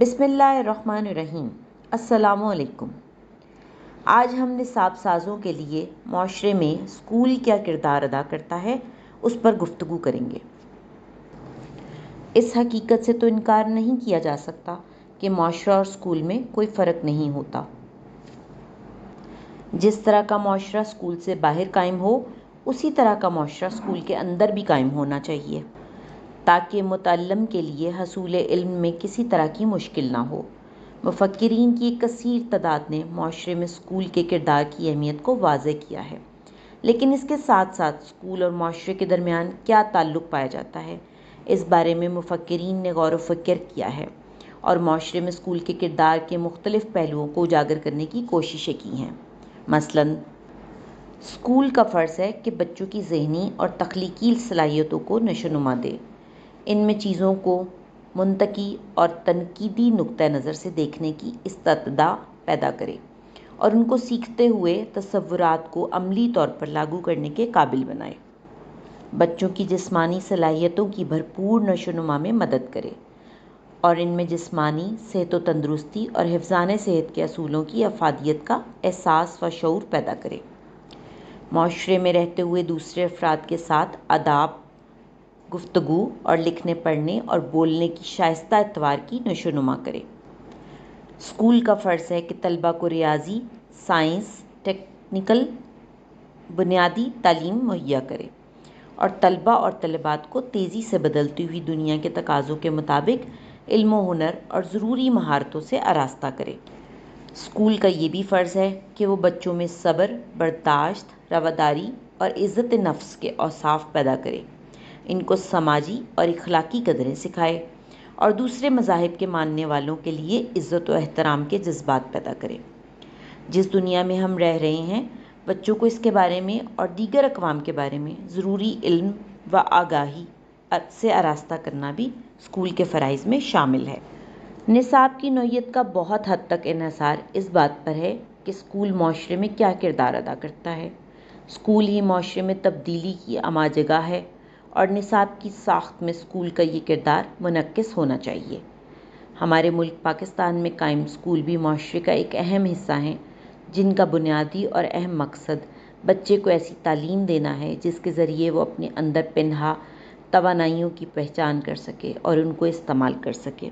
بسم اللہ الرحمن الرحیم۔ السلام علیکم۔ آج ہم نصاب سازوں کے لیے معاشرے میں اسکول کیا کردار ادا کرتا ہے اس پر گفتگو کریں گے۔ اس حقیقت سے تو انکار نہیں کیا جا سکتا کہ معاشرہ اور اسکول میں کوئی فرق نہیں ہوتا۔ جس طرح کا معاشرہ اسکول سے باہر قائم ہو، اسی طرح کا معاشرہ اسکول کے اندر بھی قائم ہونا چاہیے، تاکہ متعلم کے لیے حصول علم میں کسی طرح کی مشکل نہ ہو۔ مفکرین کی ایک کثیر تعداد نے معاشرے میں اسکول کے کردار کی اہمیت کو واضح کیا ہے، لیکن اس کے ساتھ ساتھ اسکول اور معاشرے کے درمیان کیا تعلق پایا جاتا ہے، اس بارے میں مفکرین نے غور و فکر کیا ہے اور معاشرے میں اسکول کے کردار کے مختلف پہلوؤں کو اجاگر کرنے کی کوششیں کی ہیں۔ مثلاً اسکول کا فرض ہے کہ بچوں کی ذہنی اور تخلیقی صلاحیتوں کو نشو و نما دے، ان میں چیزوں کو منطقی اور تنقیدی نقطہ نظر سے دیکھنے کی استعداد پیدا کرے اور ان کو سیکھتے ہوئے تصورات کو عملی طور پر لاگو کرنے کے قابل بنائے۔ بچوں کی جسمانی صلاحیتوں کی بھرپور نشو و نما میں مدد کرے اور ان میں جسمانی صحت و تندرستی اور حفظانِ صحت کے اصولوں کی افادیت کا احساس و شعور پیدا کرے۔ معاشرے میں رہتے ہوئے دوسرے افراد کے ساتھ آداب، گفتگو اور لکھنے پڑھنے اور بولنے کی شائستہ اتوار کی نشو و نما کرے۔ اسکول کا فرض ہے کہ طلباء کو ریاضی، سائنس، ٹیکنیکل بنیادی تعلیم مہیا کرے اور طلباء اور طالبات کو تیزی سے بدلتی ہوئی دنیا کے تقاضوں کے مطابق علم و ہنر اور ضروری مہارتوں سے آراستہ کرے۔ اسکول کا یہ بھی فرض ہے کہ وہ بچوں میں صبر، برداشت، رواداری اور عزت نفس کے اوصاف پیدا کرے، ان کو سماجی اور اخلاقی قدریں سکھائے اور دوسرے مذاہب کے ماننے والوں کے لیے عزت و احترام کے جذبات پیدا کرے۔ جس دنیا میں ہم رہ رہے ہیں، بچوں کو اس کے بارے میں اور دیگر اقوام کے بارے میں ضروری علم و آگاہی سے آراستہ کرنا بھی اسکول کے فرائض میں شامل ہے۔ نصاب کی نوعیت کا بہت حد تک انحصار اس بات پر ہے کہ اسکول معاشرے میں کیا کردار ادا کرتا ہے۔ اسکول ہی معاشرے میں تبدیلی کی اماں جگہ ہے اور نصاب کی ساخت میں اسکول کا یہ کردار منعکس ہونا چاہیے۔ ہمارے ملک پاکستان میں قائم اسکول بھی معاشرے کا ایک اہم حصہ ہیں، جن کا بنیادی اور اہم مقصد بچے کو ایسی تعلیم دینا ہے جس کے ذریعے وہ اپنے اندر پنہاں توانائیوں کی پہچان کر سکے اور ان کو استعمال کر سکے۔